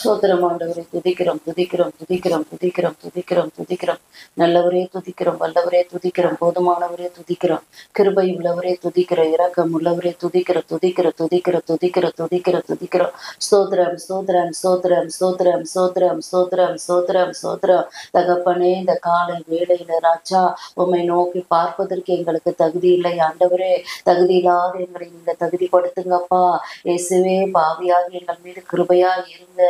சோதரம் ஆண்டவரை துதிக்கிறோம் துதிக்கிறோம் துதிக்கிறோம் துதிக்கிறோம் துதிக்கிறோம் துதிக்கிறோம். நல்லவரே துதிக்கிறோம், வல்லவரே துதிக்கிறோம், போதுமானவரே துதிக்கிறோம், கிருபை உள்ளவரே துதிக்கிறோம், இரக்கம் உள்ளவரே துதிக்கிற துதிக்கிற துதிக்கிற துதிக்கிற துதிக்கிற துதிக்கிறோம். சோதரம் சோதரம் சோதரம் சோதரம் சோதரம் சோதரம் சோதரம் சோதரம். தகப்பனே, இந்த காலை வேளையில ராஜா உம்மை நோக்கி பார்ப்பதற்கு எங்களுக்கு தகுதி இல்லை ஆண்டவரே. தகுதி இல்லாத எங்களை நீங்க தகுதிப்படுத்துங்கப்பா. இயேசுவே, பாவியாகி எங்கள் மீது கிருபையா இருந்த,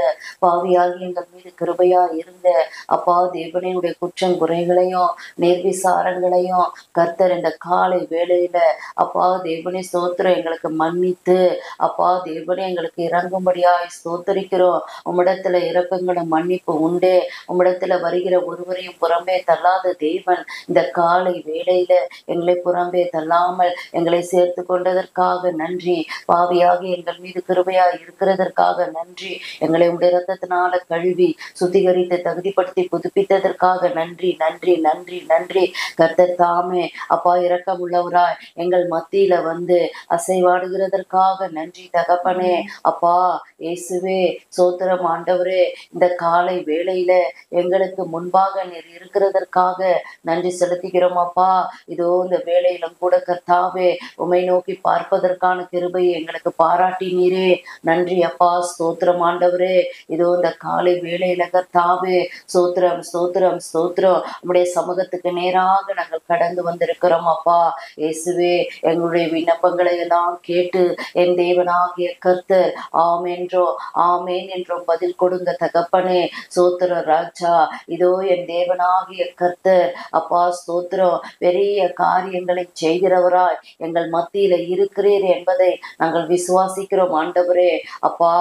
பாவியாகி எங்கள் மீது கிருபையா இருந்த அப்பா தேவனே, உடைய குற்றம் குறைகளையும் நேர்விசாரங்களையும் கர்த்தர் இந்த காலை வேளையில அப்பா தேவனே ஸ்தோத்திரம் எங்களுக்கு மன்னித்து அப்பா தேவனே எங்களுக்கு இறங்கும்படியாய் ஸ்தோத்தரிக்கிறோம். உம்மிடத்துல இரக்கங்களும் மன்னிப்பு உண்டே. உம்மிடத்துல வருகிற ஒருவரையும் புறம்பே தள்ளாத தேவன் இந்த காலை வேளையில எங்களை புறம்பே தள்ளாமல் எங்களை சேர்த்து கொண்டதற்காக நன்றி. பாவியாகி எங்கள் மீது கிருபையா இருக்கிறதற்காக நன்றி. எங்களை உடைய இரத்தத்தினால கழுவி சுத்திகரித்து தகுதிப்படுத்தி புதுப்பித்ததற்காக நன்றி நன்றி நன்றி நன்றி. கர்த்தர் தாமே அப்பா இரக்கம் உள்ளவராய் எங்கள் மத்தியில வந்து அசைவாடுகிறதற்காக நன்றி தகப்பனே. அப்பா இயேசுவே சோத்திரம் ஆண்டவரே, இந்த காலை வேளையில எங்களுக்கு முன்பாக நீர் இருக்கிறதற்காக நன்றி செலுத்துகிறோம் அப்பா. இதோ இந்த வேளையிலும் கூட கர்த்தாவே உம்மை நோக்கி பார்ப்பதற்கான கிருபையை எங்களுக்கு பாராட்டினீரே. நன்றி அப்பா, ஸ்தோத்திரம் ஆண்டவரே. இதோ இந்த காலை வேளையில கர்த்தாவே ஸ்தோத்திரம் ஸ்தோத்திரம் ஸ்தோத்திரம். உம்முடைய சமூகத்துக்கு நேராக நாங்கள் கடந்து வந்திருக்கிறோம் அப்பா. இயேசுவே, எங்களுடைய விண்ணப்பங்களை எல்லாம் கேட்டு என் தேவனாகிய கர்த்தர் ஆம் என்றோ ஆமேன் என்றும் பதில் கொடுங்க தகப்பனே. ஸ்தோத்திரம் ராஜா. இதோ என் தேவனாகிய கர்த்தர் அப்பா ஸ்தோத்திரம் பெரிய காரியங்களை செய்கிறவராய் எங்கள் மத்தியில இருக்கிறீர் என்பதை நாங்கள் விசுவாசிக்கிறோம் ஆண்டவரே. அப்பா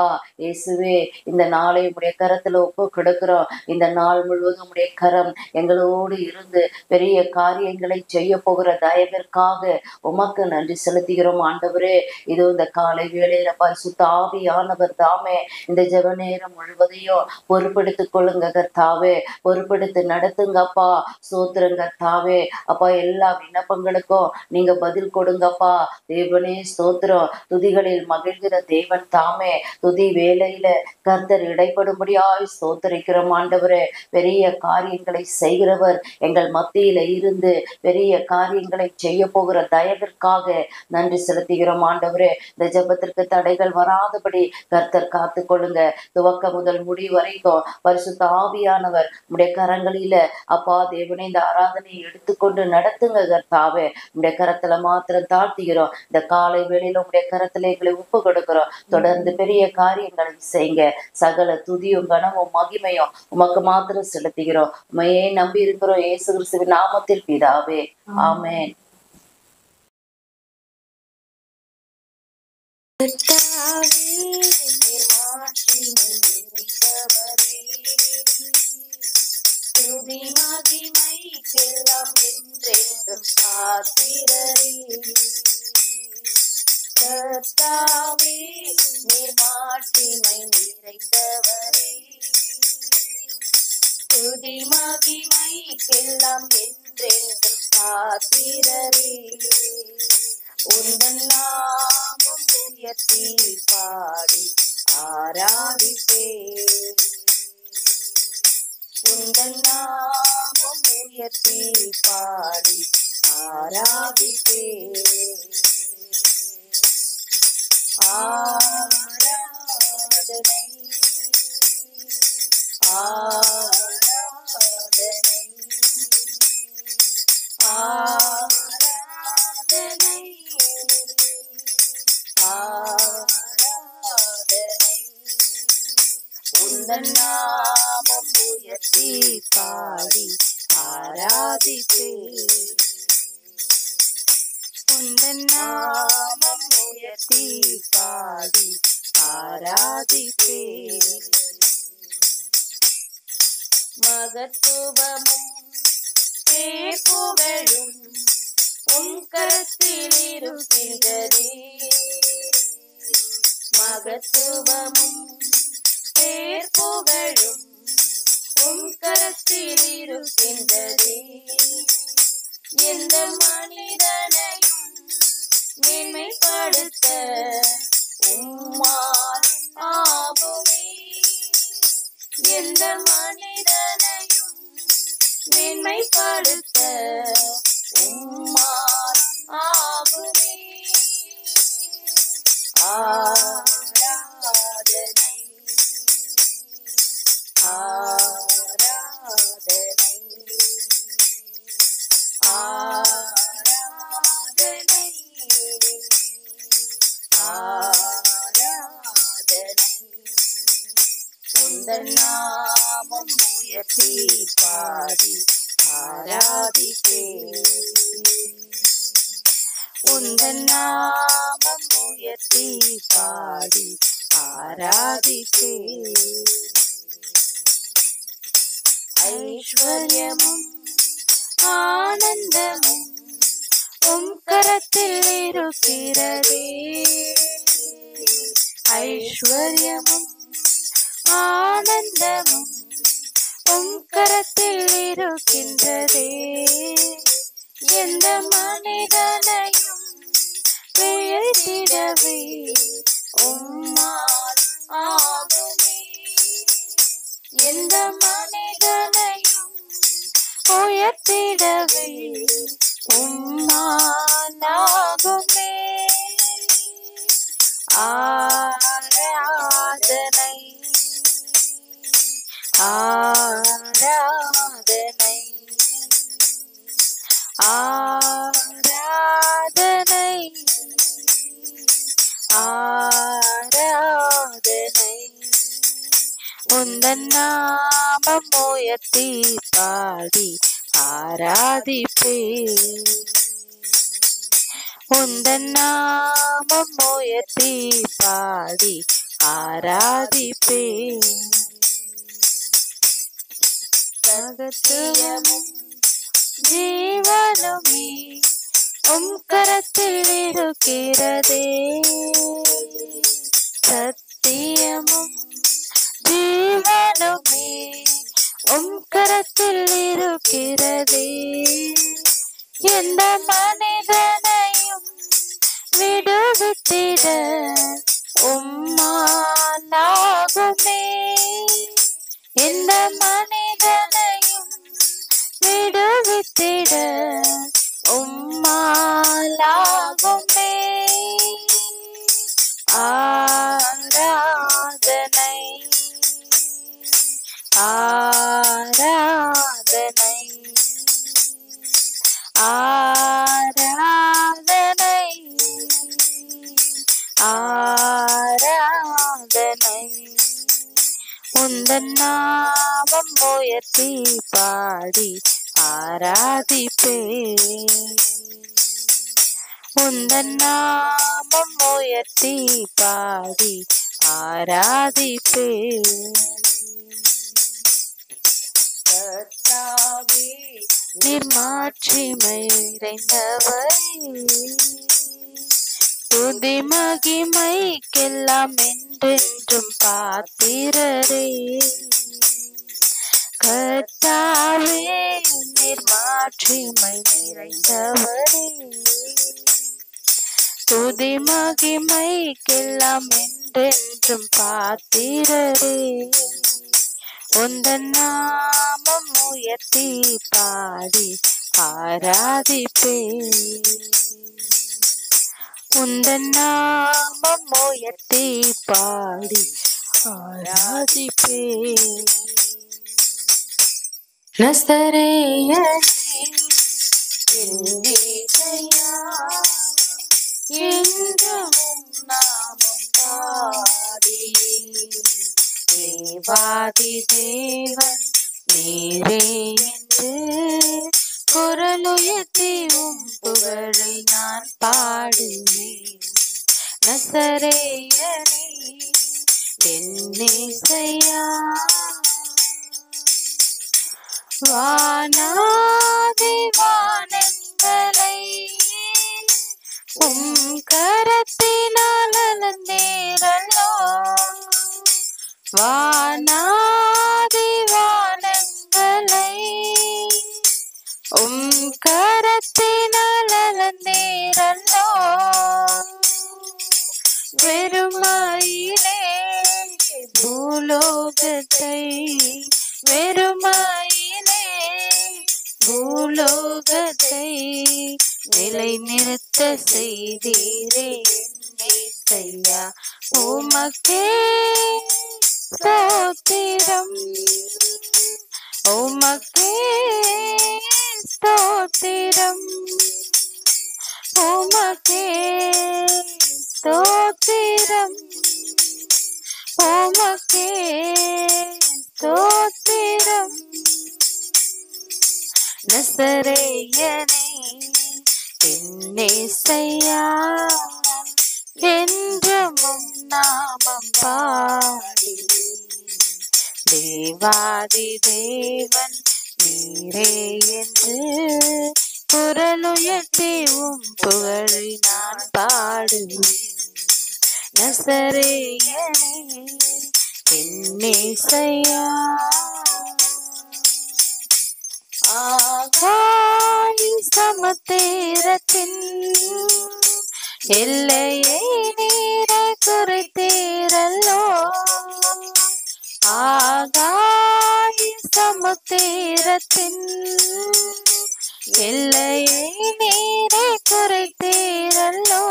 இயேசுவே, இந்த நாளை உடைய கரத்துல ஒப்பு கொடுக்கிறோம். இந்த நாள் முழுவதும் உடைய கரம் எங்களோடு இருந்து பெரிய காரியங்களை செய்ய போகிற தயவிற்காக உமக்கு நன்றி செலுத்துகிறோம் ஆண்டவரே. இது இந்த காலை வேளையில பரிசுத்த ஆவியானவர் தாமே இந்த ஜெப நேரம் முழுவதையும் பொறுப்பெடுத்துக் கொள்ளுங்க கர்த்தாவே. பொறுப்பெடுத்து நடத்துங்கப்பா. சோத்திரம் கர்த்தாவே. அப்பா எல்லா விண்ணப்பங்களுக்கும் நீங்க பதில் கொடுங்கப்பா. தேவனே ஸ்தோத்திரம். துதிகளில் மகிழ்கிற தேவன் தாமே துதி வேளையில கர்த்தர் இடைப்படும்படியாய் ஸ்தோத்திரிக்கிறோம் ஆண்டவரே. பெரிய காரியங்களை செய்கிறவர் எங்கள் மத்தியில இருந்து பெரிய காரியங்களை செய்ய போகிற தயவிற்காக நன்றி செலுத்துகிறோம் ஆண்டவரே. இந்த ஜெபத்திற்கு தடைகள் வராதபடி கர்த்தர் காத்து கொள்ளுங்க. துவக்க முதல் முடி வரைக்கும் பரிசுத்த ஆவியானவர் உடைய கரங்களில அப்பா தேவனே இந்த ஆராதனையை எடுத்துக்கொண்டு நடத்துங்க கர்த்தாவே. உடைய கரத்துல மாத்திரம் தாழ்த்துகிறோம். இந்த காலை வேளையில உடைய கரத்துல எங்களை ஒப்பு கொடுக்கிறோம். தொடர்ந்து பெரிய காரியங்களை செய்யுங்க. சகல துதியும் கனமும் மகிமையும் உமக்கு மாத்திரம் செலுத்துகிறோம். உமையே நம்பி இருக்கிறோம் இயேசு கிறிஸ்துவின் நாமத்தில் பிதாவே, ஆமென். கர்த்தாவே, நீர் மாட்சிமை நிறைந்தவரே, துதி மகிமைக்கெல்லாம் என்றென்றும் பாத்திரரே. உந்தன் நாமம் உயர்த்தி பாடி ஆராதிப்பேன். உந்தன் நாமம் உயர்த்தி பாடி ஆராதிப்பேன். ஆராதனை ஆராதனை ஆராதனை ஆராதனை. உந்தன் நாமம் உயர்த்தி பாடி ஆராதிப்பேன். உந்தன் நாமம் உயர்த்தி பாடி ஆராதிப்பேன். மகத்துவமும் புகழும் உன் கரத்தில் இருக்கின்றதே. மகத்துவமும் புகழும் உன் கரத்தில் இருக்கின்றதே. எந்த மனிதனையும் மேன்மைப்படுத்த உம்மால் ஆகுமே. மனிதனையும் மேன்மைப்படுத்த உம்மால் ஆகுமே. ஆராதனை ஆராதனை ஆராதனை ஆராதனை. உந்தன் நாமம் உயர்த்தி பாடி ஆராதிப்பேன். உந்தன் நாமம் உயர்த்தி பாடி ஆராதிப்பேன். ஐஸ்வர்யமும் ஆனந்தமும் உம் கரத்தில் இருக்கிறதே. ஐஸ்வர்யமும் ஆனந்தமும் உம் கரத்தில் இருக்கின்றதே. எந்த மனிதனையும் வீழ்த்திடவே உம்மால் ஆகுமே. எந்த மனிதனையும் உயர்த்திடவே உம்மால் ஆகுமே. ஆராதனை ஆராதனை ஆராதனை ஆராதனை. உந்தன் நாமம் உயர்த்தி பாடி ஆராதிப்பேன். உந்தன் நாமம் உயர்த்தி பாடி ஆராதிப்பேன். சகத்தியமும் ஜீவனுமே உம் கரத்தில் இருக்கிறதே. சத்தியமும் ஜீவனுமே உம் கரத்தில் இருக்கிறதே. எந்த மனிதனையும் விடுவித்திட உம்மால் ஆகுமே. எந்த மனிதனையும் விடுவித்திட உம்மால் ஆகுமே. ஆராதனை ஆராதனை ஆராதனை ஆராதனை. உந்தன் நாமம் உயர்த்தி பாடி ஆராதிப்பேன். உந்தன் நாமம் உயர்த்தி பாடி ஆராதிப்பேன். கர்த்தாவே நீர் மாட்சிமை நிறைந்தவரே. துதி மகிமைக்கெல்லாம் என்றென்றும் பாத்திரரே. கர்த்தாவே நீர் மாட்சிமை நிறைந்தவரே. துதி மகிமைக்கெல்லாம் என்றென்றும் பாத்திரரே. உந்தன் நாமம் உயர்த்தி பாடி ஆராதிப்பேன். உந்தன் நாமம் உயர்த்தி பாடி ஆராதிப்பேன். நசரேயனே என் இயேசையா, என்றும் நாமம் பாடி தேவாதி தேவன் நீரே என்று குரலுயர்த்தி உம் புகழை நான் பாடுவேன். நசரேயனே என் இயேசையா, வானாதி வானங்களை உம் கரத்தினால் அளந்தீரல்லோ. வானாதி வானங்களை உம் கரத்தினால் அளந்தீரல்லோ. வெறுமையிலே பூலோகத்தை செய்தீரே ஏசையா, உமக்கே ஸ்தோத்திரம், உமக்கே ஸ்தோத்திரம், உமக்கே ஸ்தோத்திரம், உமக்கே ஸ்தோத்திரம். நசரேயனே என்னேசையா, என்றும் உம் நாமம் பாடி தேவாதி தேவன் நீரே என்று குரலுயர்த்தி உம் புகழை நான் பாடுவேன். நசரேயனே என்னேசையா, ஆகாய சமுத்திரத்தின் எல்லையை நீரை குறைத்தீரல்லோ, ஆகாய சமுத்திரத்தின் எல்லையை நீரை குறைத்தீரல்லோ,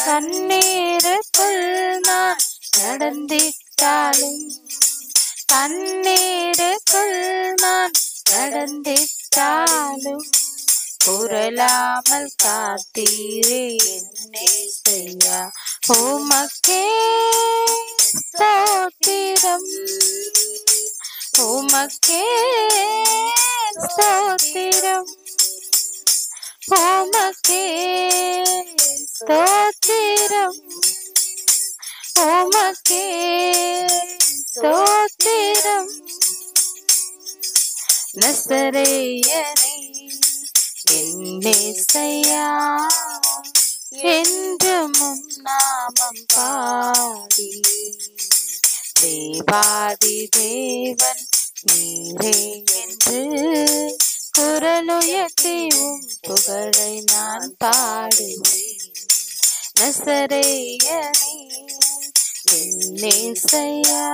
கண்ணீருக்குள் நான் நடந்திட்டாலும், கண்ணீருக்குள் நான் நடந்திட்டாலும் புரளாமல் காத்தீரே என்னேசையா, உமக்கே ஸ்தோத்திரம், உமக்கே ஸ்தோத்திரம், உமக்கே ஸ்தோத்திரம், உமக்கே ஸ்தோத்திரம். நசரேயனே என்னேசையா, என்றும் உம் நாமம் பாடி தேவாதி தேவன் நீரே என்று குரலுயர்த்தி உம் புகழை நான் பாடுவேன். நசரேயனே என்னேசையா,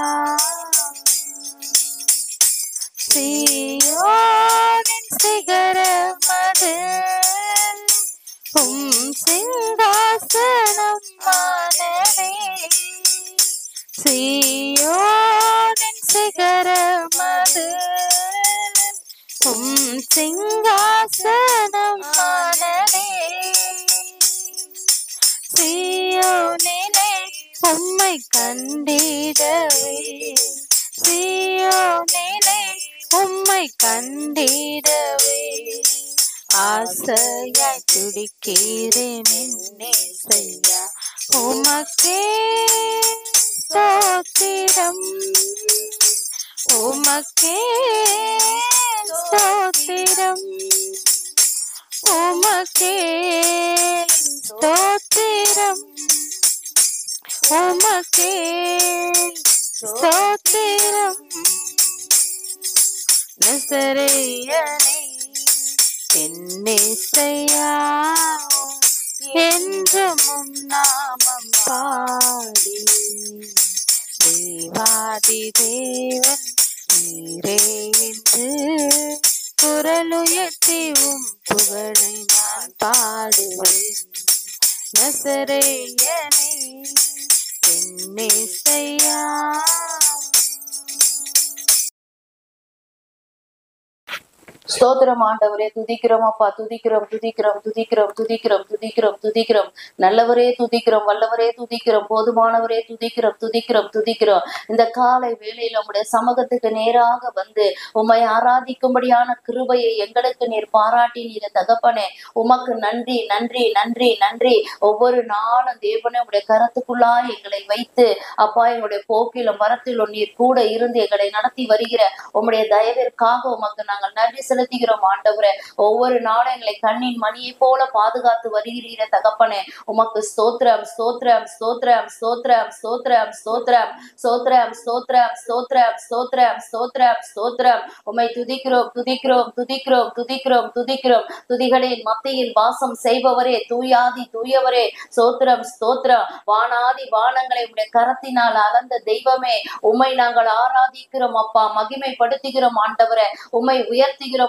சீயோனின் சிகரமது உம் சிங்காசனம் மானவே, சீயோனின் சிகரமது உம் சிங்காசனம் மானவே, சீயோனிலே உம்மை கண்டிடவே, சீயோனிலே உம்மை கண்டிடவே ஆசையாய் துடிக்கிறேன் என்னேசையா, உமக்கே ஸ்தோத்திரம், உமக்கே ஸ்தோத்திரம், உமக்கே ஸ்தோத்திரம், உமக்கே ஸ்தோத்திரம். நசரேயனே என்னேசையா, என்றும் உம் நாமம் பாடி தேவாதி தேவன் நீரே என்று குரலுயர்த்தி உம் புகழை நான் பாடுவேன். நசரேயனே என்னேசையா. ஸ்தோத்திரம் ஆண்டவரே, துதிக்கிறோம் அப்பா, துதிக்கிறோம் துதிக்கிறோம் துதிக்கிறோம் துதிக்கிறோம் துதிக்கிறோம் துதிக்கிறோம். நல்லவரே துதிக்கிறோம், வல்லவரே துதிக்கிறோம், போதுமானவரே துதிக்கிறோம் துதிக்கிறோம் துதிக்கிறோம். இந்த காலை வேளையில் உம்முடைய சமூகத்துக்கு நேராக வந்து உம்மை ஆராதிக்கும்படியான கிருபையை எங்களுக்கு நீர் பாராட்டினீர் தகப்பனே. உமக்கு நன்றி நன்றி நன்றி நன்றி. ஒவ்வொரு நாளும் தேவனே உடைய கரத்துக்குள்ளாய் எங்களை வைத்து அப்பா, எங்களுடைய போக்கிலும் வரத்திலும் நீர் கூட இருந்து எங்களை நடத்தி வருகிற உம்முடைய தயவிற்காக உமக்கு நாங்கள் நன்றி செலுத்துகிறோம் ஆண்டவரே. ஒவ்வொரு நாளும் எங்களை கண்ணின் மணியை போல பாதுகாத்து வருகிறீர தகப்பனே. உமக்கு ஸ்தோத்திரம் ஸ்தோத்திரம் ஸ்தோத்திரம் ஸ்தோத்திரம் ஸ்தோத்திரம் ஸ்தோத்திரம் ஸ்தோத்திரம் ஸ்தோத்திரம் ஸ்தோத்திரம் ஸ்தோத்திரம் ஸ்தோத்திரம் ஸ்தோத்திரம். உம்மை துதிக்கிறோம் துதிக்கிறோம் துதிக்கிறோம் துதிக்கிறோம் துதிக்கிறோம். துதிகளின் மத்தியில் வாசம் செய்பவரே, தூயாதி தூயவரே, ஸ்தோத்திரம் ஸ்தோத்திரம். வானாதி வானங்களை உடைய கரத்தினால் அளந்த தெய்வமே, உம்மை நாங்கள் ஆராதிக்கிறோம் அப்பா, மகிமைப்படுத்துகிறோம் ஆண்டவரே, உம்மை உயர்த்துகிறோம்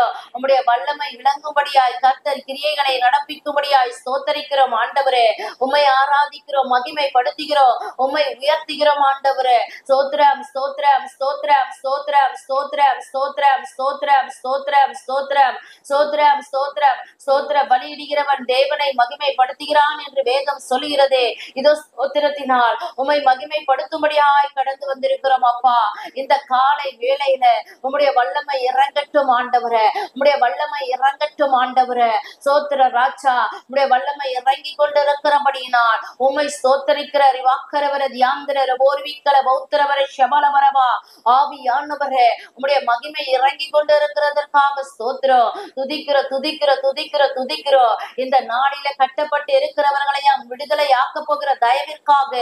ஸ்தோத்திரம். உம்முடைய வல்லமை விளங்கும்படியாய் கர்த்தர் கிரியைகளை நடப்பிக்கும்படியாய் ஸ்தோத்தரிக்கிறோம் ஆண்டவரே. உம்மை ஆராதிக்கிறோம், மகிமைப்படுத்துகிறோம், உம்மை உயர்த்துகிறோம் ஆண்டவரே. ஸ்தோத்திரம் ஸ்தோத்திரம் ஸ்தோத்திரம் ஸ்தோத்திரம் ஸ்தோத்திரம் ஸ்தோத்திரம் ஸ்தோத்திரம் ஸ்தோத்திரம் ஸ்தோத்திரம் ஸ்தோத்திரம் ஸ்தோத்திரம் ஸ்தோத்திர பலியிடுகிறவன் தேவனை மகிமைப்படுத்துகிறான் என்று வேதம் சொல்லுகிறதே. இதோ ஸ்தோத்திரத்தினால் உம்மை மகிமைப்படுத்தும்படியாய் கடந்து வந்திருக்கிறோம் அப்பா. இந்த காலை வேளையில உம்முடைய வல்லமை இறங்கட்டும் ஆண்டவரே, உம்முடைய வல்லமை இறங்கட்டும் ஆண்டவரே. ஸ்தோத்திர ராஜா, உம்முடைய வல்லமை இறங்கி கொண்டிருக்கிறபடியினால் உம்மை ஸ்தோத்தரிக்கிற ரிவாக்கரவர தியாந்திர போர்விக்கல பௌத்திரவர சபலவரவா ஆவியானவரே, உம்முடைய மகிமை இறங்கி கொண்டிருக்கிறதற்காக ஸ்தோத்திரம். துதிக்கிற துதிக்கிற துதிக்கிற துதிக்கிறோம். இந்த நாளில கட்டப்பட்டு இருக்கிறவர்களையும் விடுதலை ஆக்க போகிற தயவிற்காக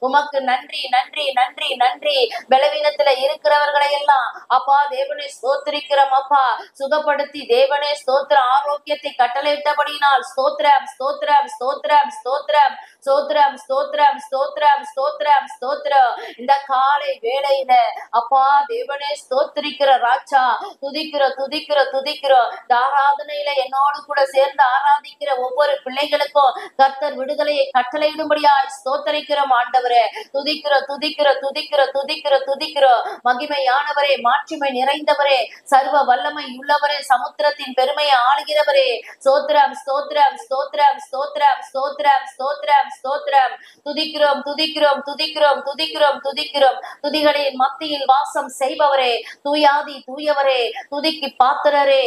உமக்கு நன்றி நன்றி நன்றி நன்றி. பலவீனத்துல இருக்கிறவர்களை எல்லாம் அப்பா தேவனை ஸ்தோத்திரிக்கிறோம் அப்பா. சுகப்படுத்தி தேவனே ஸ்தோத்திர ஆரோக்கியத்தை கட்டளையிட்டபடினால் ஸ்தோத்திரம் ஸ்தோத்திரம் ஸ்தோத்திரம் ஸ்தோத்திரம் ஸ்தோத்திரம் ஸ்தோத்திரம் ஸ்தோத்திரம் ஸ்தோத்திரம் ஸ்தோத்திரம். இந்த காலை வேளையில அப்பா தேவனே ஸ்தோத்திரிக்கிற ராஜா, துதிக்கிற துதிக்கிற துதிக்கிறோம். இந்த ஆராதனையில என்னோடு கூட சேர்ந்து ஆராதிக்கிற ஒவ்வொரு பிள்ளைகளுக்கும் கர்த்தர் விடுதலையை கட்டளையிடும்படியாய் ஸ்தோத்தரிக்கிறோம் ஆண்டவரே. துதிக்கிற துதிக்கிற துதிக்கிற துதிக்கிற துதிக்கிறோம். மகிமையானவரே, மாட்சிமை நிறைந்தவரே, சர்வ வல்லமை உள்ளவரே, சமுத்திரத்தின் பெருமையை ஆளுகிறவரே, ஸ்தோத்திரம் ஸ்தோத்திரம் ஸ்தோத்திரம் ஸ்தோத்திரம் ஸ்தோத்திரம் ஸ்தோத்திரம் ஸ்தோத்திரம். துதிக்கிறோம் துதிக்கிறோம் துதிக்கிறோம் துதிக்கிறோம் துதிக்கிறோம். துதிகளின் மத்தியில் வாசம் செய்பவரே, தூயாதி தூயவரே, துதிக்கு பாத்திரரே,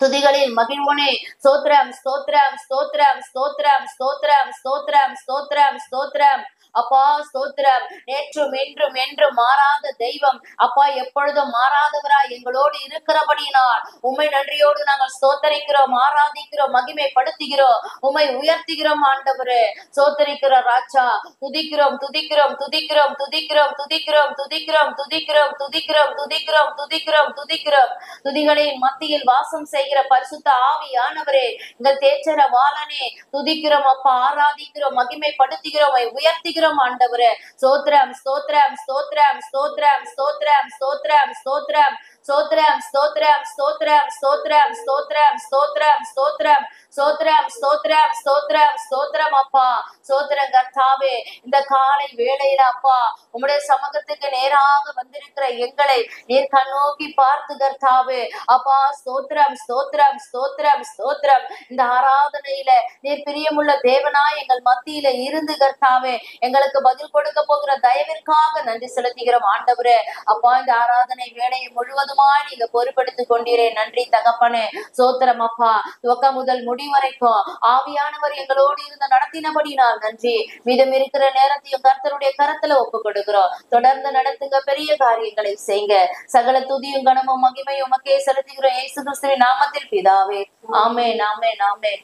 துதிகளில் மகிழ்வனே, ஸ்தோத்திரம் ஸ்தோத்திரம் ஸ்தோத்திரம் ஸ்தோத்திரம் ஸ்தோத்திரம் ஸ்தோத்திரம் ஸ்தோத்திரம் ஸ்தோத்திரம். அப்பா ஸ்தோத்திரம். நேற்றும் என்றும் என்றும் மாறாத தெய்வம் அப்பா, எப்பொழுதும் மாறாதவராய் எங்களோடு இருக்கிறபடினால் உம்மை நன்றியோடு நாங்கள் ஸ்தோத்தரிக்கிறோம், ஆராதிக்கிறோம், மகிமைப்படுத்துகிறோம், உம்மை உயர்த்துகிறோம் ஆண்டவரே. ஸ்தோத்தரிக்கிற ராஜா, துதிக்கிறோம் துதிக்கிறோம் துதிக்கிறோம் துதிக்கிறோம் துதிக்கிறோம் துதிக்கிறோம் துதிக்கிறோம் துதிக்கிறோம் துதிக்கிறோம் துதிக்கிறோம் துதிக்கிறோம். துதிகளின் மத்தியில் வாசம் செய்கிற பரிசுத்த ஆவியானவரே, எங்கள் தேச்சர வாளனே, துதிக்கிறோம் அப்பா, ஆராதிக்கிறோம், மகிமைப்படுத்துகிறோம், உயர்த்துகிறோம் ஆண்டவரே. ஸ்தோத்திரம் ஸ்தோத்திரம் ஸ்தோத்திரம் ஸ்தோத்திரம் ஸ்தோத்திரம் ஸ்தோத்திரம் ஸ்தோத்திரம் ஸ்தோத்திரம் ஸ்தோத்திரம் ஸ்தோத்திரம் ஸ்தோத்திரம் ஸ்தோத்திரம் ஸ்தோத்திரம் ஸ்தோத்திரம் ஸ்தோத்திரம் ஸ்தோத்திரம் ஸ்தோத்திரம் ஸ்தோத்திரம் அப்பா. ஸ்தோத்திரம் கர்த்தாவே. இந்த காலை வேளையில அப்பா உம்முடைய சமூகத்துக்கு நேராக வந்திருக்கிற எங்களை நீர் கண்ணோக்கி பார்த்து கர்த்தாவே அப்பா ஸ்தோத்திரம் ஸ்தோத்திரம் ஸ்தோத்திரம் ஸ்தோத்திரம். இந்த ஆராதனையில நீர் பிரியமுள்ள தேவனாய் எங்கள் மத்தியில இருந்து கர்த்தாவே எங்களுக்கு பதில் கொடுக்க போகிற தயவிற்காக நன்றி செலுத்துகிறோம் ஆண்டவரே. அப்பா இந்த ஆராதனை வேலையை முழுவதுமாய் நீங்க பொறுப்படுத்திக் கொண்டீரே. நன்றி தகப்பனே. ஸ்தோத்திரம் அப்பா. துவக்கம் முதல் முடி வரைக்கும் ஆவியானவர் எங்களோடு இருந்து நடத்தினபடினால் நன்றி. மீதம் இருக்கிற நேரத்தையும் கர்த்தருடைய கரத்துல ஒப்பு கொடுக்கிறோம். தொடர்ந்து நடத்துங்க, பெரிய காரியங்களை செய்யுங்க. சகல துதியும் கனமும் மகிமையும் உமக்கே செலுத்துகிறோம் இயேசு கிறிஸ்துவின் நாமத்தில் பிதாவே. ஆமென் ஆமென் ஆமென்.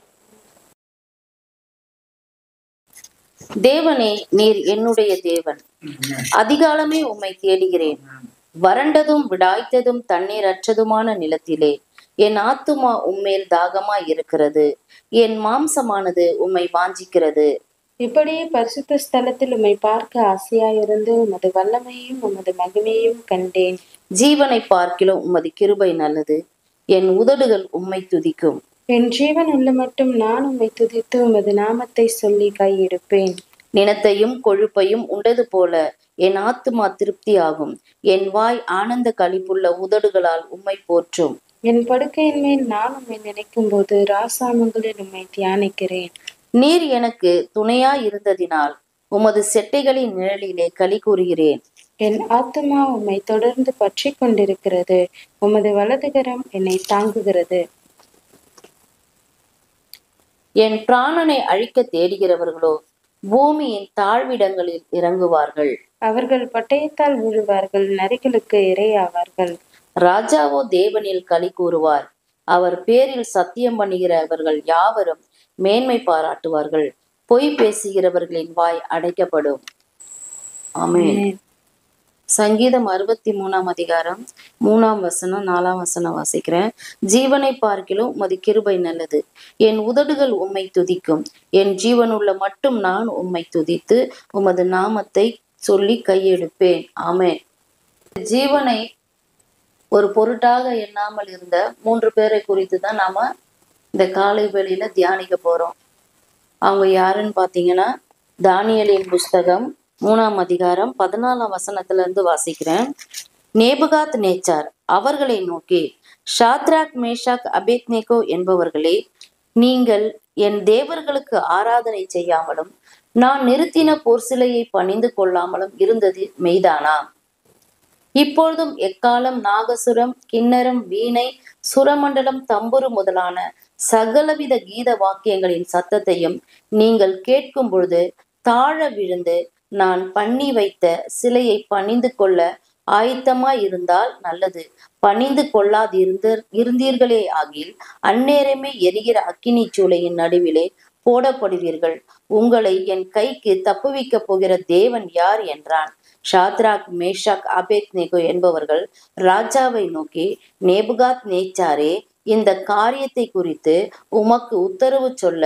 தேவனே, நீர் என்னுடைய தேவன். அதிகாலமே உம்மை தேடுகிறேன். வறண்டதும் விடாய்த்ததும் தண்ணீர் அற்றதுமான நிலத்திலே என் ஆத்துமா உம்மேல் தாகமாய் இருக்கிறது. என் மாம்சமானது உம்மை வாஞ்சிக்கிறது. இப்படியே பரிசுத்த ஸ்தலத்தில் உம்மை பார்க்க ஆசையாயிருந்து உமது வல்லமையும் உமது மகிமையும் கண்டேன். ஜீவனை பார்க்கிலும் உமது கிருபை நல்லது. என் உதடுகள் உம்மை துதிக்கும். என் ஜீவன் உள்ள மட்டும் நான் உம்மை துதித்து உமது நாமத்தை சொல்லி கையெடுப்பேன். நினத்தையும் கொழுப்பையும் உண்டது போல என் ஆத்துமா திருப்தியாகும். என் வாய் ஆனந்த களிப்புள்ள உதடுகளால் உம்மை போற்றும். என் படுக்கையின் மேல் நான் உம்மை நினைக்கும் போது ராசாமங்களில் உம்மை தியானிக்கிறேன். நீர் எனக்கு துணையாய் இருந்ததினால் உமது செட்டைகளின் நிழலிலே களி கூறுகிறேன். என் ஆத்துமா உம்மை தொடர்ந்து பற்றி கொண்டிருக்கிறது. உமது வலதுகரம் என்னை தாங்குகிறது. என் பிராணனை அழிக்க தேடுகிறவர்களோ பூமியின் தாழ்விடங்களில் இறங்குவார்கள். அவர்கள் பட்டயத்தால் விழுவார்கள், நரிகளுக்கு இரையாவார்கள். ராஜாவோ தேவனில் களி கூறுவார். அவர் பேரில் சத்தியம் பண்ணுகிறவர்கள் யாவரும் மேன்மை பாராட்டுவார்கள். பொய் பேசுகிறவர்களின் வாய் அடைக்கப்படும். ஆமென். சங்கீதம் 63 அதிகாரம் 3 வசனம் 4 வசனம் வாசிக்கிறேன். ஜீவனை பார்க்கிலும் உமது கிருபை நல்லது. என் உதடுகள் உம்மை துதிக்கும். என் ஜீவனுள்ள மட்டும் நான் உம்மை துதித்து உமது நாமத்தை சொல்லி கையெடுப்பேன். ஆமென். ஜீவனை ஒரு பொருட்டாக எண்ணாமல் இருந்த 3 பேரை குறித்து தான் நாம இந்த காலை வேளையில தியானிக்க போறோம். அவங்க யாருன்னு பாத்தீங்கன்னா, தானியேலின் புஸ்தகம் 3ஆம் அதிகாரம் 14ஆம் வசனத்துல இருந்து வாசிக்கிறேன். நேபுகாத் நேச்சார் அவர்களை நோக்கி, ஷாத்ராக் மேஷாக் அபேத்நேகோ என்பவர்களே, நீங்கள் என் தேவர்களுக்கு ஆராதனை செய்யாமலும் நான் நிறுத்தின பொற்சிலையை பணிந்து கொள்ளாமலும் இருந்தது மெய்தானா? இப்பொழுதும் எக்காலம், நாகசுரம், கிண்ணரம், வீணை, சுரமண்டலம், தம்புரு முதலான சகலவித கீத வாக்கியங்களின் சத்தத்தையும் நீங்கள் கேட்கும் பொழுது தாழ விழுந்து நான் பண்ணி வைத்த சிலையை பணிந்து கொள்ள ஆயத்தமாய் இருந்தால் நல்லது. பணிந்து இருந்தீர்களே ஆகில் அந்நேரமே எரிகிற அக்கினி சூளையின் நடுவிலே போடப்படுவீர்கள். உங்களை என் கைக்கு தப்புவிக்க போகிற தேவன் யார் என்றான். ஷாத்ராக் மேஷாக் அபேத்நேகோ என்பவர்கள் ராஜாவை நோக்கி, நேபுகாத் நேச்சாரே, இந்த காரியத்தை குறித்து உமக்கு உத்தரவு சொல்ல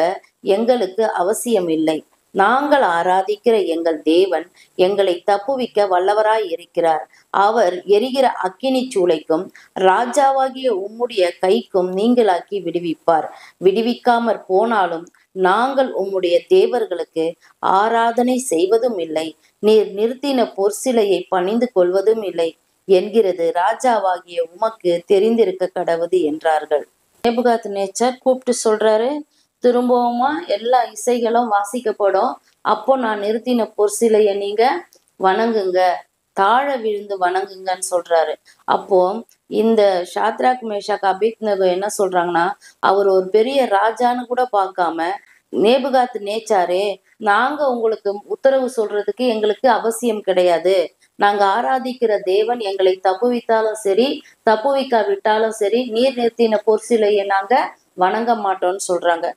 எங்களுக்கு அவசியமில்லை. நாங்கள் ஆராதிக்கிற எங்கள் தேவன் எங்களை தப்புவிக்க வல்லவராய் இருக்கிறார். அவர் எரிகிற அக்கினி சூளைக்கும் ராஜாவாகிய உம்முடைய கைக்கும் நீங்களாக்கி விடுவிப்பார். விடுவிக்காமற் போனாலும் நாங்கள் உம்முடைய தேவர்களுக்கு ஆராதனை செய்வதும் இல்லை, நீர் நிறுத்தின பொற்சிலையை பணிந்து கொள்வதும் இல்லை என்கிறது ராஜாவாகிய உமக்கு தெரிந்திருக்க கடவுது என்றார்கள். நேபுகாத் நேச்சார் கூப்பிட்டு சொல்றாரு, திரும்பவுமா எல்லா இசைகளும் வாசிக்கப்படும். அப்போ நான் நிறுத்தின பொற்சிலையை நீங்க வணங்குங்க, தாழ விழுந்து வணங்குங்கன்னு சொல்றாரு. அப்போ இந்த ஷாத்ராக் மேஷாக் அபேத்நேகோ என்ன சொல்றாங்கன்னா, அவர் ஒரு பெரிய ராஜான்னு கூட பார்க்காம, நேபுகாத் நேச்சாரே, நாங்க உங்களுக்கு உத்தரவு சொல்றதுக்கு எங்களுக்கு அவசியம் கிடையாது. நாங்க ஆராதிக்கிற தேவன் எங்களை தப்புவித்தாலும் சரி, தப்புவிக்காவிட்டாலும் சரி, நீர் நிறுத்தின பொற்சிலையை நாங்க வணங்க மாட்டோம்னு சொல்றாங்க.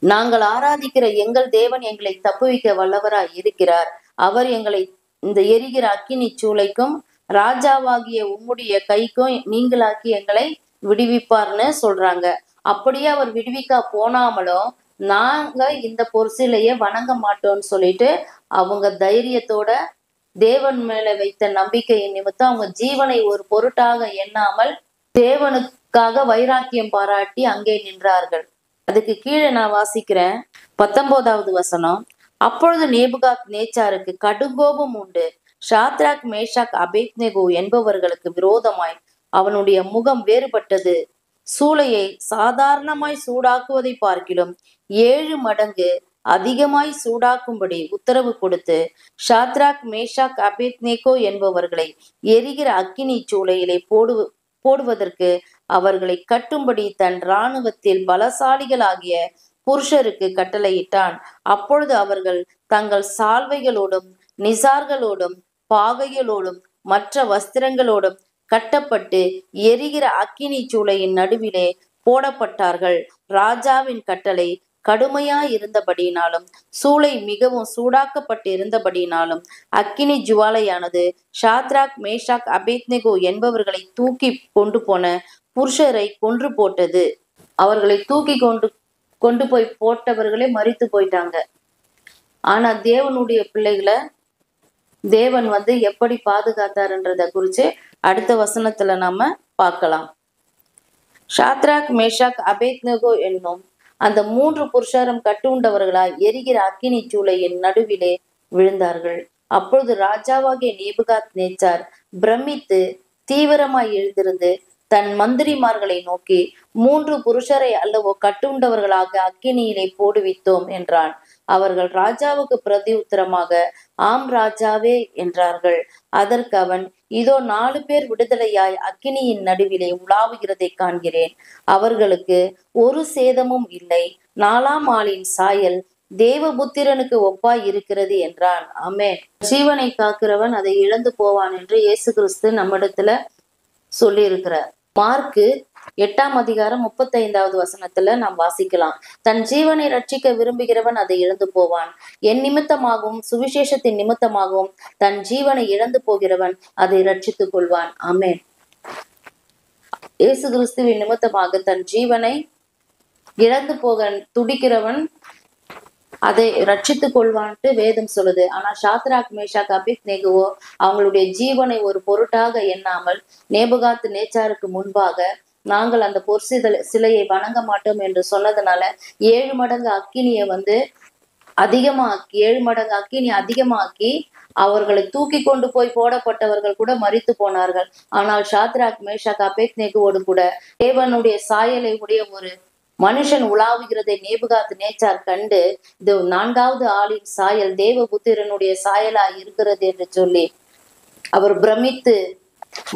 நாங்கள் ஆராதிக்கிற எங்கள் தேவன் எங்களை தப்புவிக்க வல்லவராய் இருக்கிறார். அவர் எங்களை இந்த எரிகிற அக்கினி சூளைக்கும் ராஜாவாகிய உம்முடைய கைக்கும் நீங்களாக்கி எங்களை விடுவிப்பார்னு சொல்றாங்க. அப்படியே அவர் விடுவிக்கா போனாமலும் நாங்க இந்த பொற்சிலையை வணங்க மாட்டோம்னு சொல்லிட்டு அவங்க தைரியத்தோட தேவன் மேல வைத்த நம்பிக்கையின் நிமித்தம் அவங்க ஜீவனை ஒரு பொருட்டாக எண்ணாமல் தேவனுக்காக வைராக்கியம் பாராட்டி அங்கே நின்றார்கள். அதுக்கு கீழே நான் வாசிக்கிறேன் 19வது வசனம். அப்பொழுது நேபுகாத் நேச்சாருக்கு கடுங்கோபம் உண்டு. ஷாத்ராக் மேஷாக் அபேத்நேகோ என்பவர்களுக்கு விரோதமாய் அவனுடைய முகம் வேறுபட்டது. சூளையை சாதாரணமாய் சூடாக்குவதை பார்க்கிலும் 7 மடங்கு அதிகமாய் சூடாக்கும்படி உத்தரவு கொடுத்து ஷாத்ராக் மேஷாக் அபேத்நேகோ என்பவர்களை எரிகிற அக்கினி சூளையிலே போடுவதற்கு அவர்களை கட்டும்படி தன் இராணுவத்தில் பலசாலிகளாகிய புருஷருக்கு கட்டளையிட்டான். அப்பொழுது அவர்கள் தங்கள் சால்வைகளோடும் நிசார்களோடும் பாகைகளோடும் மற்ற வஸ்திரங்களோடும் கட்டப்பட்டு எரிகிற அக்கினி சூளையின் நடுவிலே போடப்பட்டார்கள். ராஜாவின் கட்டளை கடுமையாயிருந்தபடியினாலும் சூளை மிகவும் சூடாக்கப்பட்டு இருந்தபடியினாலும் அக்கினி ஜுவாலையானது ஷாத்ராக் மேஷாக் அபேத்நேகோ என்பவர்களை தூக்கி கொண்டு போன புருஷரை கொன்று போட்டது. அவர்களை தூக்கி கொண்டு போய் போட்டவர்களே மரித்து போயிட்டாங்க. ஆனா தேவனுடைய பிள்ளைகளை தேவன் எப்படி பாதுகாத்தாருன்றத குறிச்சு அடுத்த வசனத்துல நாம பார்க்கலாம். ஷாத்ராக் மேஷாக் அபேத்நேகோ என்னும் அந்த 3 புருஷரும் கட்டுண்டவர்களாய் எரிகிற அக்கினி சூளையின் நடுவிலே விழுந்தார்கள். அப்பொழுது ராஜாவாகிய நேபுகாத் நேச்சார் பிரமித்து தீவிரமாய் எழுந்திருந்து தன் மந்திரிமார்களை நோக்கி, 3 புருஷரை அல்லவோ கட்டுண்டவர்களாக அக்கினியிலே போடுவித்தோம் என்றான். அவர்கள் ராஜாவுக்கு பிரதி உத்தரமாக, ஆம் ராஜாவே என்றார்கள். அதற்கு அவன், இதோ 4 பேர் விடுதலையாய் அக்கினியின் நடுவிலே உலாவுகிறதை காண்கிறேன். அவர்களுக்கு ஒரு சேதமும் இல்லை. 4ஆம் ஆளின் சாயல் தேவபுத்திரனுக்கு ஒப்பாய் இருக்கிறது என்றான். ஆமென். ஜீவனை காக்கிறவன் அதை இழந்து போவான் என்று இயேசு கிறிஸ்து நம்மிடத்துல சொல்லி இருக்கிறார். மார்க்கு 8ஆம் அதிகாரம் 35வது வசனத்துல நாம் வாசிக்கலாம். தன் ஜீவனை ரட்சிக்க விரும்புகிறவன் அதை இழந்து போவான். என் நிமித்தமாகவும் சுவிசேஷத்தின் நிமித்தமாகவும் தன் ஜீவனை இழந்து போகிறவன் அதை ரட்சித்துக் கொள்வான். ஆமென். இயேசு கிறிஸ்துவின் நிமித்தமாக தன் ஜீவனை இழந்து போக துடிக்கிறவன் அதை ரட்சித்துக் கொள்வான்ட்டு வேதம் சொல்லுது. ஆனா சாத்ராக் மேஷாக் அபேத்நேகோவோ அவங்களுடைய ஜீவனை ஒரு பொருட்டாக எண்ணாமல் நேபுகாத் நேச்சாருக்கு முன்பாக நாங்கள் அந்த சிலையை வணங்க மாட்டோம் என்று சொன்னதுனால 7 மடங்கு அக்கினியை அதிகமாக்கி 7 மடங்கு அக்கினி அதிகமாக்கி அவர்களை தூக்கி கொண்டு போய் போடப்பட்டவர்கள் கூட மரித்து போனார்கள். ஆனால் சாத்ராக் மேஷாக் அபேத்நேகோவோடு கூட தேவனுடைய சாயலை உடைய ஒரு மனுஷன் உலாவுகிறதை நேபுகாத் நேச்சார் கண்டு, இது 4வது ஆளின் சாயல் தேவபுத்திரனுடைய சாயலா இருக்கிறது என்று சொல்லி அவர் பிரமித்து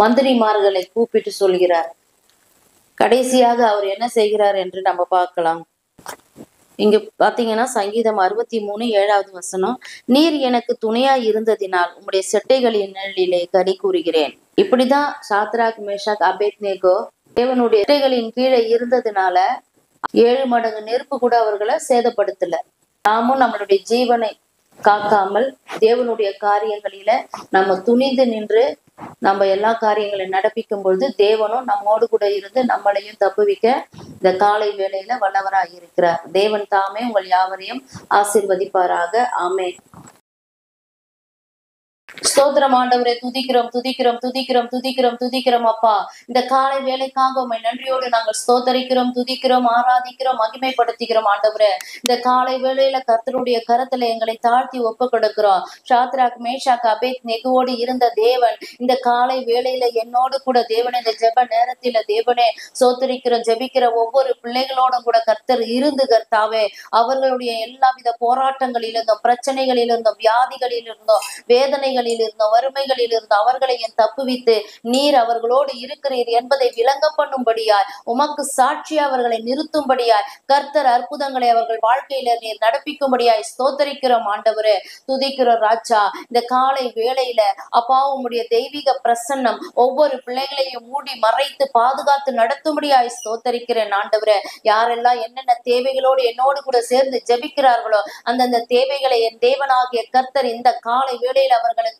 மந்திரிமார்களை கூப்பிட்டு சொல்கிறார். கடைசியாக அவர் என்ன செய்கிறார் என்று நம்ம பார்க்கலாம். இங்க பாத்தீங்கன்னா சங்கீதம் 63:7வது வசனம், நீர் எனக்கு துணையா இருந்ததினால் உம்முடைய செட்டைகளின் நிழலிலே கடி கூறுகிறேன். இப்படிதான் சாத்ராக் மேஷாக் அபேத்நேகோ தேவனுடைய செட்டைகளின் கீழே இருந்ததுனால 7 மடங்கு நெருப்பு கூட அவர்களை சேதப்படுத்தல. நாமும் நம்மளுடைய ஜீவனை காக்காமல் தேவனுடைய காரியங்களில நம்ம துணிந்து நின்று நம்ம எல்லா காரியங்களையும் நடப்பிக்கும் பொழுது தேவனும் நம்மோடு கூட இருந்து நம்மளையும் தப்புவிக்க இந்த காலை வேளையில வல்லவராக இருக்கிறார். தேவன் தாமே உங்கள் யாவரையும் ஆசீர்வதிப்பாராக. ஆமென். ஸ்தோத்திரம் ஆண்டவரே, துதிக்கிறோம் துதிக்கிறோம் துதிக்கிறோம் துதிக்கிறோம் துதிக்கிறோம் அப்பா. இந்த காலை வேலைக்காக உண்மை நன்றியோடு நாங்கள் ஸ்தோத்தரிக்கிறோம், துதிக்கிறோம், ஆராதிக்கிறோம், மகிமைப்படுத்திக்கிறோம் ஆண்டவரே. இந்த காலை வேளையில கர்த்தருடைய கரத்துல எங்களை தாழ்த்தி ஒப்பு கொடுக்கிறோம். சாத்ராக் மேஷாக் அபேத்நேகோவோடு இருந்த தேவன் இந்த காலை வேளையில என்னோடு கூட தேவன் இந்த ஜெப நேரத்தில தேவனே ஸ்தோத்தரிக்கிறோம். ஜெபிக்கிற ஒவ்வொரு பிள்ளைகளோடும் கூட கர்த்தர் இருந்து கர்த்தாவே அவர்களுடைய எல்லாவித போராட்டங்களிலிருந்தும் பிரச்சனைகளிலிருந்தும் வியாதிகளிலிருந்தும் வேதனைகளில் இருந்தோம் வறுமைகளில் இருந்து அவர்களை என் தப்புவித்து நீர் அவர்களோடு இருக்கிறீர் என்பதை விளங்க பண்ணும்படியாய் உமக்கு சாட்சி அவர்களை நிறுத்தும்படியாய் கர்த்தர் அற்புதங்களை அவர்கள் வாழ்க்கையில நீர் நடப்பிக்கும்படியாய் ஸ்தோத்தரிக்கிறோம் ஆண்டவரே, துதிக்கிறோம் ராஜா. இந்த காலை வேளையில அப்பா உம்முடைய தெய்வீக பிரசன்னம் ஒவ்வொரு பிள்ளைகளையும் மூடி மறைத்து பாதுகாத்து நடத்தும்படியாய் ஸ்தோத்தரிக்கிறேன் ஆண்டவரே. யாரெல்லாம் என்னென்ன தேவைகளோடு என்னோடு கூட சேர்ந்து ஜெபிக்கிறார்களோ அந்தந்த தேவைகளை என் தேவனாகிய கர்த்தர் இந்த காலை வேளையில் அவர்களுக்கு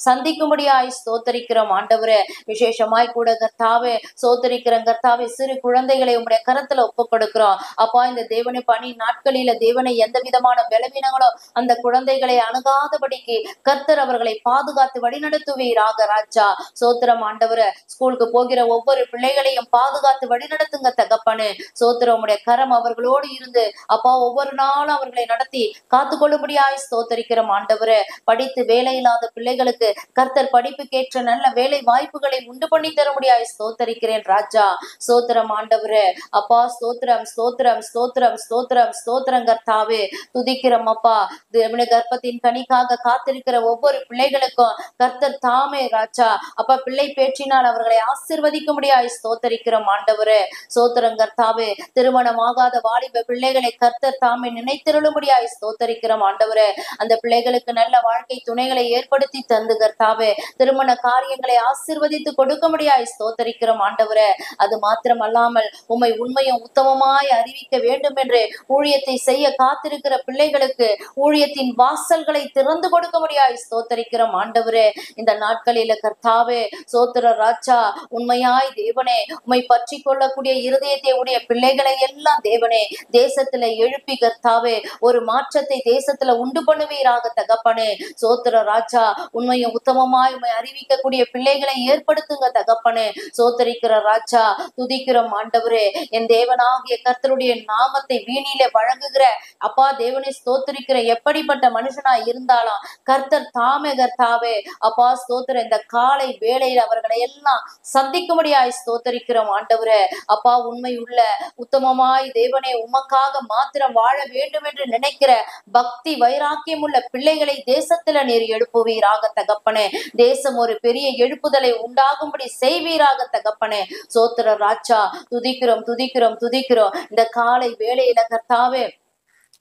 சந்திக்கும்படியாய் ஸ்தோத்தரிக்கிறோம் ஆண்டவரே. விசேஷமாய் கூட கர்த்தாவே ஸ்தோத்தரிக்கிறோம் கர்த்தாவே. சிறு குழந்தைகளை உம்முடைய கரத்துல ஒப்பு கொடுக்கிறோம் அப்பா. இந்த தேவனை பணி நாட்களில தேவனை எந்த விதமான பலவீனங்களோ அந்த குழந்தைகளை அணுகாதபடிக்கு கர்த்தர் அவர்களை பாதுகாத்து வழிநடத்துவீராக ராஜா. சோத்திரம் ஆண்டவரே. ஸ்கூலுக்கு போகிற ஒவ்வொரு பிள்ளைகளையும் பாதுகாத்து வழிநடத்துங்க தகப்பனே. சோத்திரம் உம்முடைய கரம் அவர்களோடு இருந்து அப்பா ஒவ்வொரு நாளும் அவர்களை நடத்தி காத்துக்கொள்ளும்படியாய் ஸ்தோத்தரிக்கிறோம் ஆண்டவரே. படித்து வேலை இல்லாத பிள்ளைகளுக்கு கர்த்தர் படிப்புக்கேற்ற நல்ல வேலை வாய்ப்புகளை உண்டு பண்ணி தர முடியாது ஸ்தோத்தரிக்கிறேன் ராஜா. ஸ்தோத்திரம் ஆண்டவரே அப்பா. ஸ்தோத்திரம் ஸ்தோத்திரம் ஸ்தோத்திரம் ஸ்தோத்திரம் ஸ்தோத்திரம் கர்த்தாவே. துதிக்கிறோம் அப்பா. தேவனுடைய கர்ப்பத்தின் கனிக்காக காத்திருக்கிற ஒவ்வொரு பிள்ளைகளுக்கும் கர்த்தர் தாமே ராஜா அப்பா பிள்ளை பேற்றினால் அவர்களை ஆசீர்வதிக்க முடியாது ஸ்தோத்தரிக்கிறோம் ஆண்டவரே. ஸ்தோத்திரம் கர்த்தாவே. திருமணமாகாத வாலிப பிள்ளைகளை கர்த்தர் தாமே நினைத்திருளும்படியாய் ஸ்தோத்தரிக்கிறோம் ஆண்டவரே. அந்த பிள்ளைகளுக்கு நல்ல வாழ்க்கை துணைகளை ஏற்படுத்தி தந்து கர்த்தாவே திருமண காரியங்களை ஆசீர்வதித்து கொடுக்க முடியாய் ஸ்தோத்தரிக்கிறோம் ஆண்டவரே. அது மாத்திரம் அல்லாமல் உம்மை உண்மையும் உத்தமமாய் அறிவிக்க வேண்டும் என்று ஊழியத்தை செய்ய காத்திருக்கிற பிள்ளைகளுக்கு ஊழியத்தின் வாசல்களை திறந்து கொடுக்க முடியாய் ஸ்தோத்தரிக்கிறோம் ஆண்டவரே. இந்த நாட்களில கர்த்தாவே சோத்திர ராஜா உண்மையாய் தேவனே உம்மை பற்றி கொள்ளக்கூடிய இருதயத்தை உடைய பிள்ளைகளை எல்லாம் தேவனே தேசத்துல எழுப்பி கர்த்தாவே ஒரு மாற்றத்தை தேசத்துல உண்டு பண்ணுவீராக தகப்பனே. சோத்திர ராஜா உண்மையும் உத்தமமாய் உண்மை அறிவிக்கக்கூடிய பிள்ளைகளை ஏற்படுத்துங்க தகப்பனே. சோத்தரிக்கிற ராஜா துதிக்கிறோம் ஆண்டவரே. என் தேவனாகிய கர்த்தருடைய நாமத்தை வீணில வழங்குகிற அப்பா தேவனை ஸ்தோத்தரிக்கிற எப்படிப்பட்ட மனுஷனா இருந்தாலும் கர்த்தர் தாமே கர்த்தாவே அப்பா ஸ்தோத்திர இந்த காலை வேளையில் அவர்களை எல்லாம் சந்திக்கும்படியாய் ஸ்தோத்தரிக்கிறோம் ஆண்டவரே. அப்பா உண்மை உள்ள உத்தமமாய் தேவனே உமக்காக மாத்திரம் வாழ வேண்டும் என்று நினைக்கிற பக்தி வைராக்கியம் உள்ள பிள்ளைகளை தேசத்துல நீர் எழுப்புவீராக தகப்பனே. தேசம் ஒரு பெரிய எழுப்புதலை உண்டாகும்படி செய்வீராக தகப்பனே. சோத்திர ராஜா துதிக்கிறோம் துதிக்கிறோம் துதிக்கிறோம். இந்த காலை வேளையில கர்த்தாவே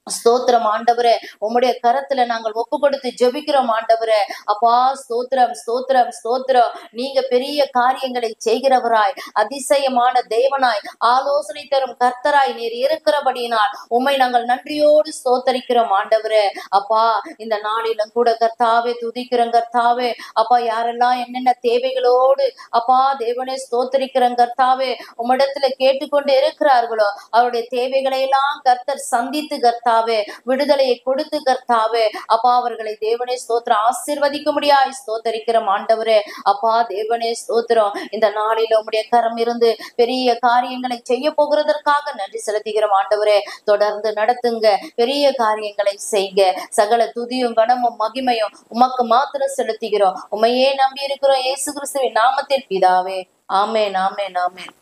ஸ்தோத்திரம் ஆண்டவரே. உம்முடைய கரத்துல நாங்கள் ஒப்பு கொடுத்து ஜெபிக்கிறோம் ஆண்டவரே. அப்பா ஸ்தோத்திரம் ஸ்தோத்திரம் ஸ்தோத்திரம். நீங்க பெரிய காரியங்களை செய்கிறவராய் அதிசயமான தேவனாய் ஆலோசனை தரும் கர்த்தராய் நீர் இருக்கிறபடியினால் உம்மை நாங்கள் நன்றியோடு ஸ்தோத்தரிக்கிறோம் ஆண்டவரே. அப்பா இந்த நாளிலும் கூட கர்த்தாவே துதிக்கிறோம் கர்த்தாவே. அப்பா யாரெல்லாம் என்னென்ன தேவைகளோடு அப்பா தேவனே ஸ்தோத்தரிக்கிறோம் கர்த்தாவே உம்மிடத்துல கேட்டுக்கொண்டு இருக்கிறார்களோ அவருடைய தேவைகளை எல்லாம் கர்த்தர் சந்தித்து கர்த்தா கர்த்தாவே விடுதலையை கொடுத்து கர்த்தாவே அப்பா அவர்களை தேவனே ஸ்தோத்திரம் ஆசீர்வதிக்க முடியாய் ஸ்தோத்தரிக்கிறோம் ஆண்டவரே. அப்பா தேவனே ஸ்தோத்திரம், இந்த நாளில உம்முடைய கரம் இருந்து பெரிய காரியங்களை செய்ய போகிறதற்காக நன்றி செலுத்துகிறோம் ஆண்டவரே. தொடர்ந்து நடத்துங்க, பெரிய காரியங்களை செய்க. சகல துதியும் கனமும் மகிமையும் உமக்கு மாத்திரம் செலுத்துகிறோம். உமையே நம்பி இருக்கிறோம் இயேசு கிறிஸ்துவின் நாமத்தில் பிதாவே. ஆமென், ஆமென், ஆமென்.